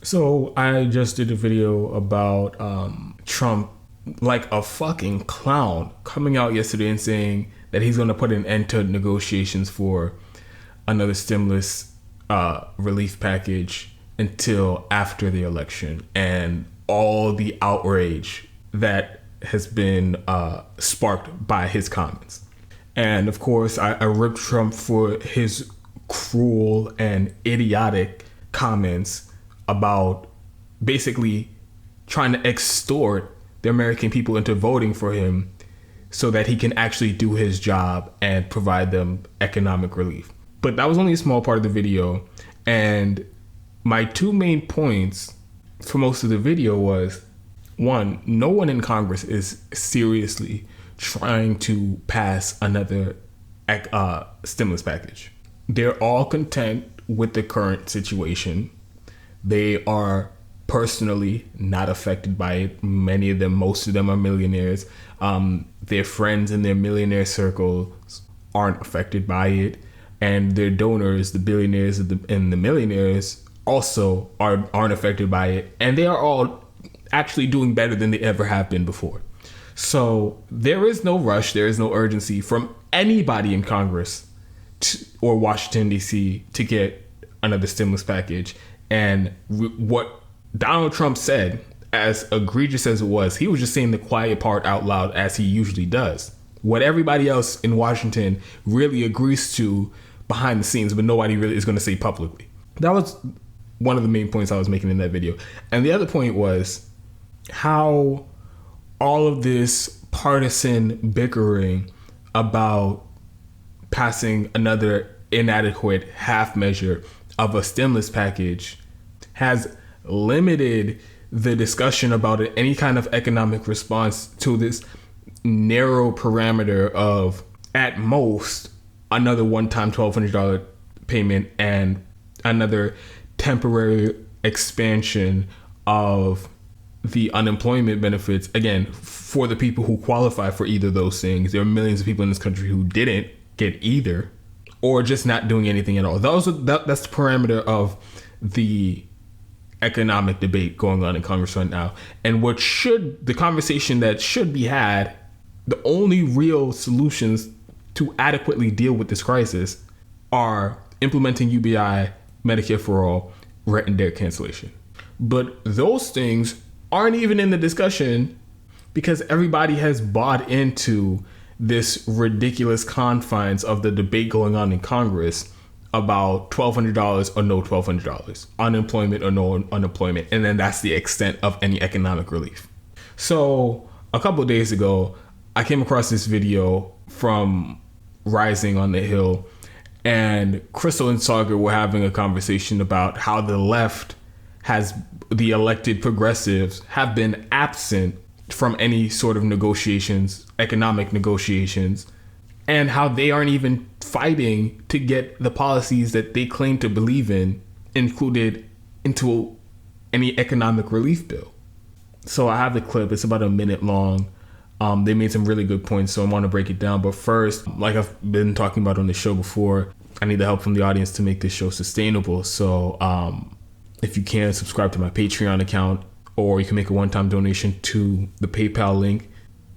So I just did a video about Trump, like a fucking clown, coming out yesterday and saying that he's going to put an end to negotiations for another stimulus relief package until after the election, and all the outrage that has been sparked by his comments. And of course, I ripped Trump for his cruel and idiotic comments about basically trying to extort the American people into voting for him so that he can actually do his job and provide them economic relief. But that was only a small part of the video. And my two main points for most of the video was, one, no one in Congress is seriously trying to pass another stimulus package. They're all content with the current situation. They are personally not affected by it. Many of them, most of them are millionaires. Their friends in their millionaire circles aren't affected by it. And their donors, the billionaires and the millionaires, also aren't affected by it. And they are all actually doing better than they ever have been before. So there is no rush. There is no urgency from anybody in Congress or Washington, D.C. to get another stimulus package. And what Donald Trump said, as egregious as it was, he was just saying the quiet part out loud, as he usually does. What everybody else in Washington really agrees to behind the scenes, but nobody really is going to say publicly. That was one of the main points I was making in that video. And the other point was how all of this partisan bickering about passing another inadequate half measure of a stimulus package has limited the discussion about any kind of economic response to this narrow parameter of, at most, another one-time $1,200 payment and another temporary expansion of the unemployment benefits, again, for the people who qualify for either of those things. There are millions of people in this country who didn't get either, or just not doing anything at all. That's the parameter of the economic debate going on in Congress right now. And the conversation that should be had, the only real solutions to adequately deal with this crisis are implementing UBI, Medicare for all, rent and debt cancellation. But those things aren't even in the discussion because everybody has bought into this ridiculous confines of the debate going on in Congress about $1,200 or no $1,200, unemployment or no unemployment. And then that's the extent of any economic relief. So a couple of days ago, I came across this video from Rising on the Hill, and Krystal and Sagaar were having a conversation about how the left the elected progressives have been absent from any sort of negotiations, economic negotiations, and how they aren't even fighting to get the policies that they claim to believe in included into any economic relief bill. So I have the clip. It's about a minute long. They made some really good points, so I want to break it down. But first, like I've been talking about on the show before, I need the help from the audience to make this show sustainable. So if you can, subscribe to my Patreon account, or you can make a one-time donation to the PayPal link.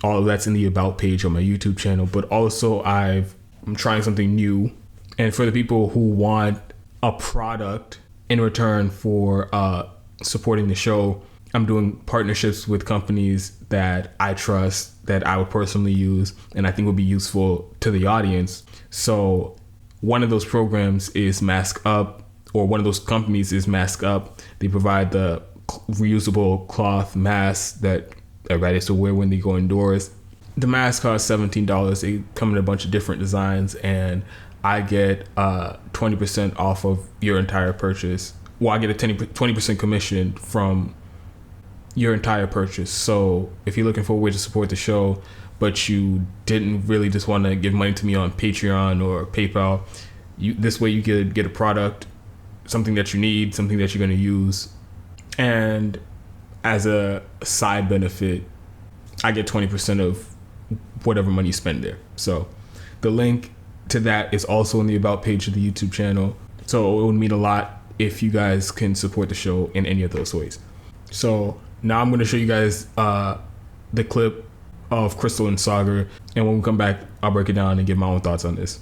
All of that's in the About page on my YouTube channel. But also, I'm trying something new. And for the people who want a product in return for supporting the show, I'm doing partnerships with companies that I trust, that I would personally use, and I think would be useful to the audience. So one of those programs is Mask Up, or one of those companies is Mask Up. They provide the reusable cloth masks that everybody has to wear when they go indoors. The masks cost $17. They come in a bunch of different designs, and I get 20% off of your entire purchase. Well, I get a 20% commission from your entire purchase. So if you're looking for a way to support the show, but you didn't really just want to give money to me on Patreon or PayPal, this way you could get a product, something that you need, something that you're going to use. And as a side benefit, I get 20% of whatever money you spend there. So the link to that is also in the About page of the YouTube channel. So it would mean a lot if you guys can support the show in any of those ways. So now I'm going to show you guys the clip of Krystal and Sagaar, and when we come back, I'll break it down and give my own thoughts on this.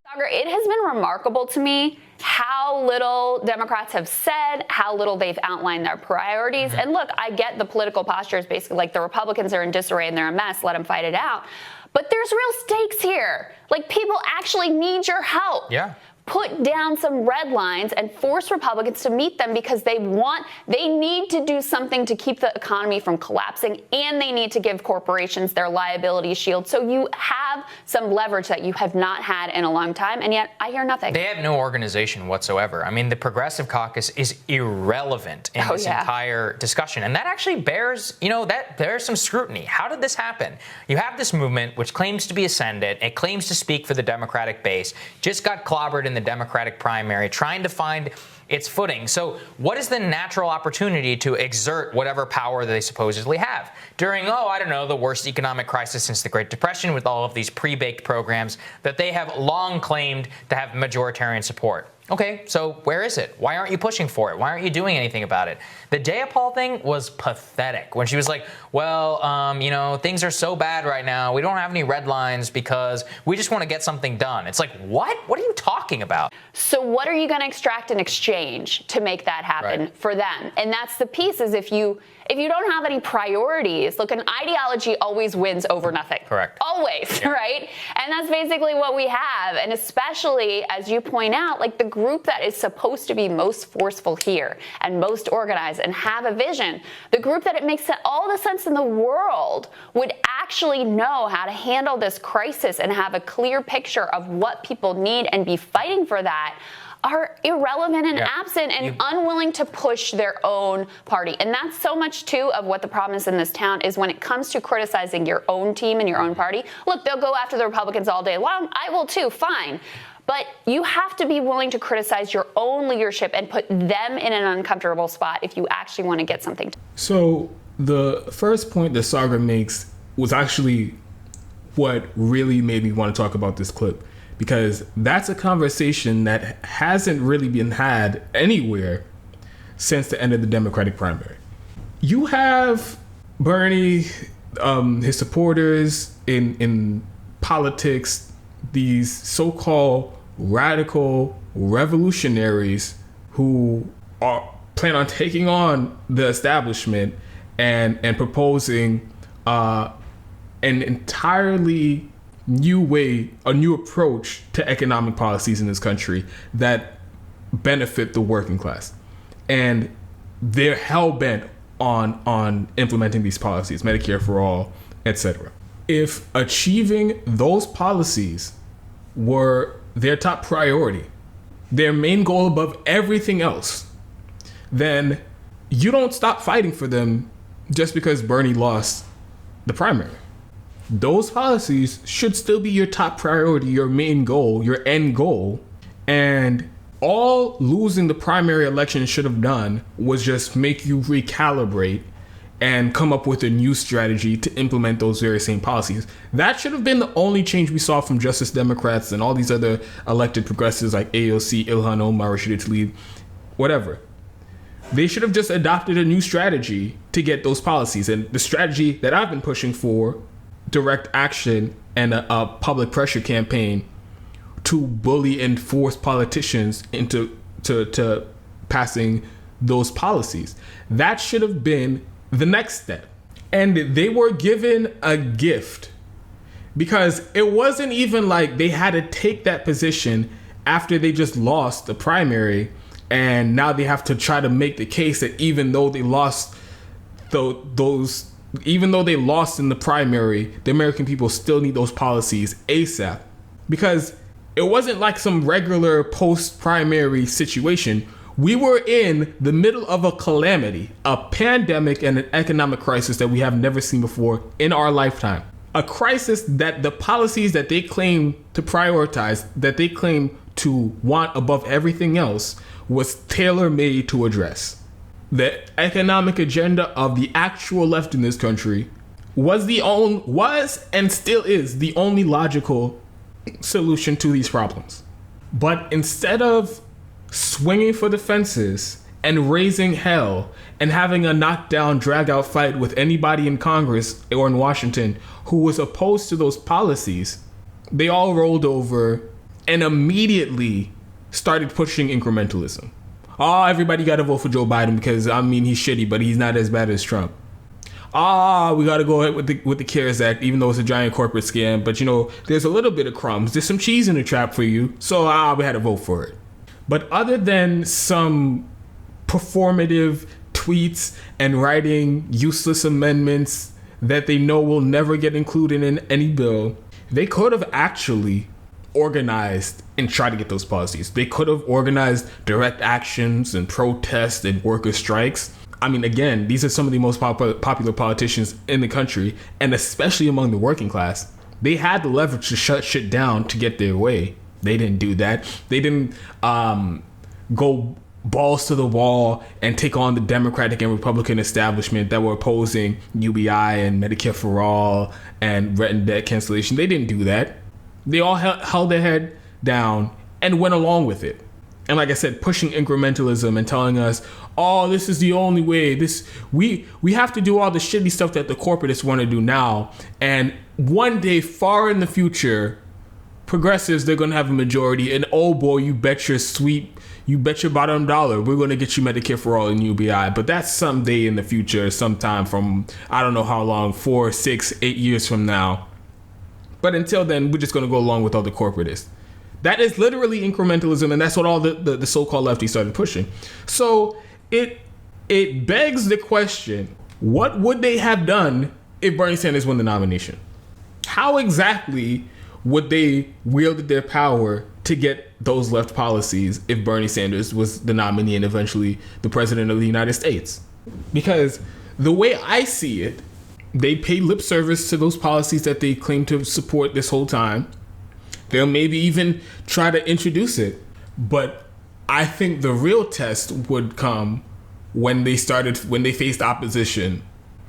Sagaar, it has been remarkable to me how little Democrats have said, how little they've outlined their priorities. And look, I get the political posture is basically like the Republicans are in disarray and they're a mess, let them fight it out. But there's real stakes here. Like, people actually need your help. Yeah. Put down some red lines and force Republicans to meet them, because they need to do something to keep the economy from collapsing, and they need to give corporations their liability shield. So you have some leverage that you have not had in a long time, and yet I hear nothing. They have no organization whatsoever. I mean, the Progressive Caucus is irrelevant in this entire discussion, and that actually bears some scrutiny. How did this happen? You have this movement which claims to be ascendant, it claims to speak for the Democratic base, just got clobbered in the Democratic primary, trying to find its footing. So what is the natural opportunity to exert whatever power they supposedly have during, the worst economic crisis since the Great Depression, with all of these pre-baked programs that they have long claimed to have majoritarian support? Okay, so where is it? Why aren't you pushing for it? Why aren't you doing anything about it? The Jayapal thing was pathetic when she was like, things are so bad right now. We don't have any red lines because we just want to get something done. It's like, what? What are you talking about? So what are you going to extract in exchange to make that happen for them? And that's the piece, is if you don't have any priorities, look, an ideology always wins over nothing. Correct. Always, right? And that's basically what we have. And especially, as you point out, like, the group that is supposed to be most forceful here and most organized and have a vision, the group that it makes all the sense in the world would actually know how to handle this crisis and have a clear picture of what people need and be fighting for that, are irrelevant and absent and unwilling to push their own party. And that's so much, too, of what the problem is in this town, is when it comes to criticizing your own team and your own party. Look, they'll go after the Republicans all day long. I will, too. Fine. But you have to be willing to criticize your own leadership and put them in an uncomfortable spot if you actually want to get something. So the first point that Sagaar makes was actually what really made me want to talk about this clip, because that's a conversation that hasn't really been had anywhere since the end of the Democratic primary. You have Bernie, his supporters in politics, these so-called radical revolutionaries who plan on taking on the establishment and proposing an entirely new way, a new approach to economic policies in this country that benefit the working class. And they're hell-bent on implementing these policies, Medicare for all, etc. If achieving those policies were their top priority, their main goal above everything else, then you don't stop fighting for them just because Bernie lost the primary. Those policies should still be your top priority, your main goal, your end goal. And all losing the primary election should have done was just make you recalibrate and come up with a new strategy to implement those very same policies. That should have been the only change we saw from Justice Democrats and all these other elected progressives like AOC, Ilhan Omar, Rashida Tlaib, whatever. They should have just adopted a new strategy to get those policies. And the strategy that I've been pushing for, direct action and a public pressure campaign to bully and force politicians into to passing those policies. That should have been the next step. And they were given a gift, because it wasn't even like they had to take that position after they just lost the primary, and now they have to try to make the case that even though they lost even though they lost in the primary, the American people still need those policies ASAP. Because it wasn't like some regular post-primary situation. We were in the middle of a calamity, a pandemic and an economic crisis that we have never seen before in our lifetime. A crisis that the policies that they claim to prioritize, that they claim to want above everything else, was tailor-made to address. The economic agenda of the actual left in this country was and still is the only logical solution to these problems. But instead of swinging for the fences and raising hell and having a knockdown, drag-out fight with anybody in Congress or in Washington who was opposed to those policies, they all rolled over and immediately started pushing incrementalism. Oh, everybody got to vote for Joe Biden because, I mean, he's shitty, but he's not as bad as Trump. We got to go ahead with the CARES Act, even though it's a giant corporate scam. But, you know, there's a little bit of crumbs. There's some cheese in the trap for you. So, we had to vote for it. But other than some performative tweets and writing useless amendments that they know will never get included in any bill, they could have actually organized and tried to get those policies. They could have organized direct actions and protests and worker strikes. I mean, again, these are some of the most popular politicians in the country, and especially among the working class. They had the leverage to shut shit down to get their way. They didn't do that. They didn't go balls to the wall and take on the Democratic and Republican establishment that were opposing UBI and Medicare for All and rent and debt cancellation. They didn't do that. They all held their head down and went along with it. And like I said, pushing incrementalism and telling us, oh, this is the only way. We have to do all the shitty stuff that the corporatists want to do now. And one day, far in the future, progressives, they're going to have a majority. And oh boy, you bet your bottom dollar, we're going to get you Medicare for All and UBI. But that's someday in the future, sometime from, I don't know how long, 4, 6, 8 years from now. But until then, we're just going to go along with all the corporatists. That is literally incrementalism, and that's what all the so-called lefties started pushing. So it begs the question, what would they have done if Bernie Sanders won the nomination? How exactly would they wield their power to get those left policies if Bernie Sanders was the nominee and eventually the president of the United States? Because the way I see it, they pay lip service to those policies that they claim to support this whole time. They'll maybe even try to introduce it. But I think the real test would come when they faced opposition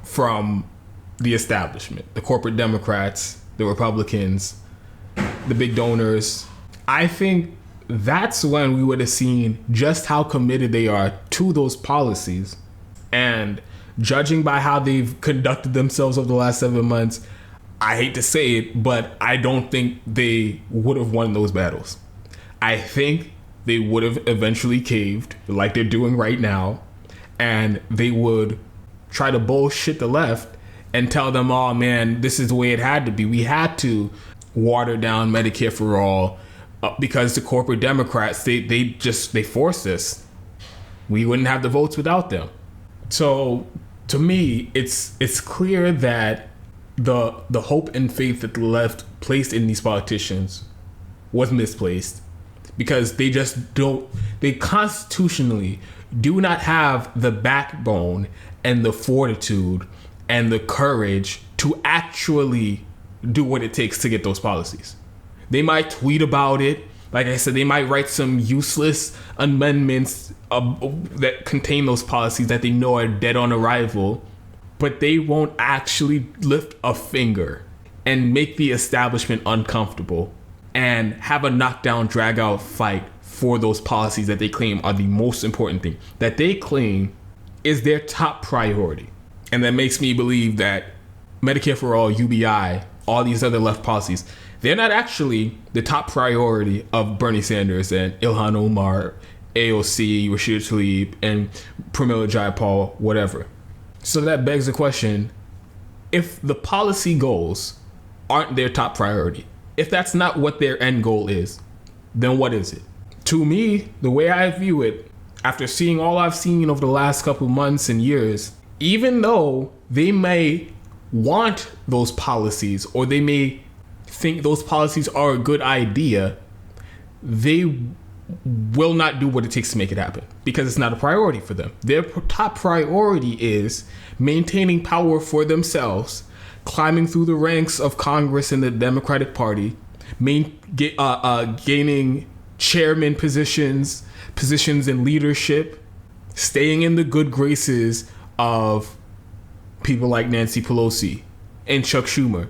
from the establishment, the corporate Democrats, the Republicans, the big donors. I think that's when we would have seen just how committed they are to those policies. And judging by how they've conducted themselves over the last 7 months, I hate to say it, but I don't think they would have won those battles. I think they would have eventually caved, like they're doing right now, and they would try to bullshit the left and tell them, oh man, this is the way it had to be. We had to water down Medicare for All because the corporate Democrats, they forced this. We wouldn't have the votes without them. So to me, it's clear that the hope and faith that the left placed in these politicians was misplaced, because they constitutionally do not have the backbone and the fortitude and the courage to actually do what it takes to get those policies. They might tweet about it. Like I said, they might write some useless amendments that contain those policies that they know are dead on arrival, but they won't actually lift a finger and make the establishment uncomfortable and have a knockdown, drag-out fight for those policies that they claim are the most important thing, that they claim is their top priority. And that makes me believe that Medicare for All, UBI, all these other left policies, they're not actually the top priority of Bernie Sanders and Ilhan Omar, AOC, Rashid Tlaib, and Pramila Jayapal, whatever. So that begs the question, if the policy goals aren't their top priority, if that's not what their end goal is, then what is it? To me, the way I view it, after seeing all I've seen over the last couple months and years, even though they may want those policies or they may think those policies are a good idea, they will not do what it takes to make it happen because it's not a priority for them. Their top priority is maintaining power for themselves, climbing through the ranks of Congress and the Democratic Party, gaining chairman positions in leadership, staying in the good graces of people like Nancy Pelosi and Chuck Schumer,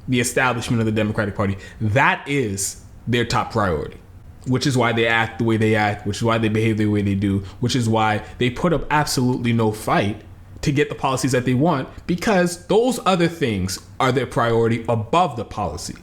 the establishment of the Democratic Party. That is their top priority. which is why they act the way they act, which is why they behave the way they do, which is why they put up absolutely no fight to get the policies that they want, because those other things are their priority above the policy.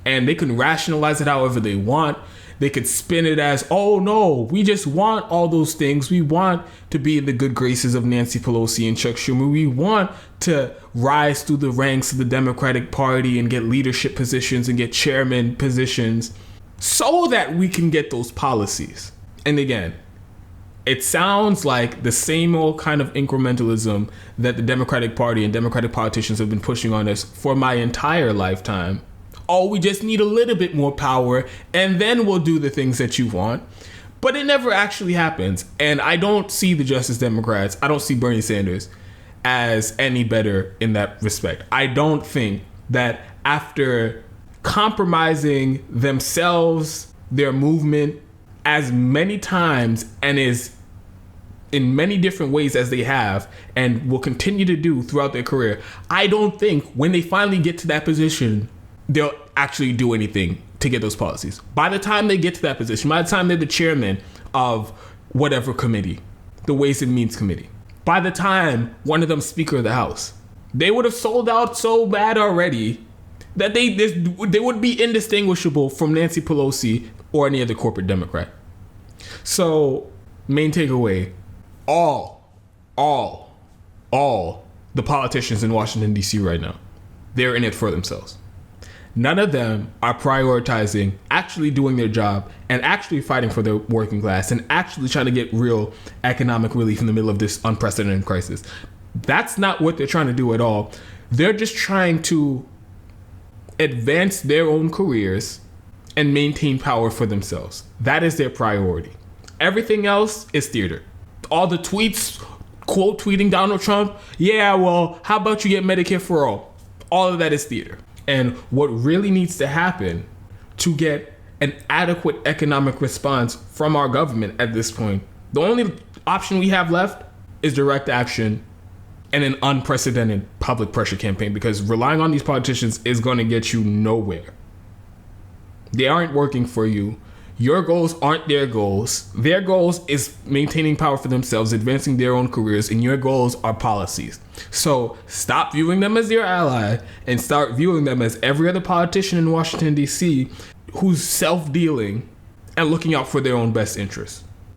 And they can rationalize it however they want. They could spin it as, oh no, we just want all those things. We want to be in the good graces of Nancy Pelosi and Chuck Schumer. We want to rise through the ranks of the Democratic Party and get leadership positions and get chairman positions so that we can get those policies. And again, it sounds like the same old kind of incrementalism that the Democratic Party and Democratic politicians have been pushing on us for my entire lifetime. Oh, we just need a little bit more power and then we'll do the things that you want. But it never actually happens. And I don't see the Justice Democrats, I don't see Bernie Sanders as any better in that respect. I don't think that after compromising themselves, their movement, as many times and is in many different ways as they have and will continue to do throughout their career, I don't think when they finally get to that position, they'll actually do anything to get those policies. By the time they get to that position, by the time they're the chairman of whatever committee, the Ways and Means Committee, by the time one of them's Speaker of the House, they would have sold out so bad already that they would be indistinguishable from Nancy Pelosi or any other corporate Democrat. So, main takeaway, all the politicians in Washington, D.C. right now, they're in it for themselves. None of them are prioritizing actually doing their job and actually fighting for the working class and actually trying to get real economic relief in the middle of this unprecedented crisis. That's not what they're trying to do at all. They're just trying to advance their own careers and maintain power for themselves. That is their priority. Everything else is theater. All the tweets, quote tweeting Donald Trump, yeah, well, how about you get Medicare for all? All of that is theater. And what really needs to happen to get an adequate economic response from our government at this point, the only option we have left is direct action and an unprecedented public pressure campaign, because relying on these politicians is going to get you nowhere. They aren't working for you. Your goals aren't their goals. Their goals is maintaining power for themselves, advancing their own careers, and your goals are policies. So stop viewing them as your ally and start viewing them as every other politician in Washington, D.C. who's self-dealing and looking out for their own best interests.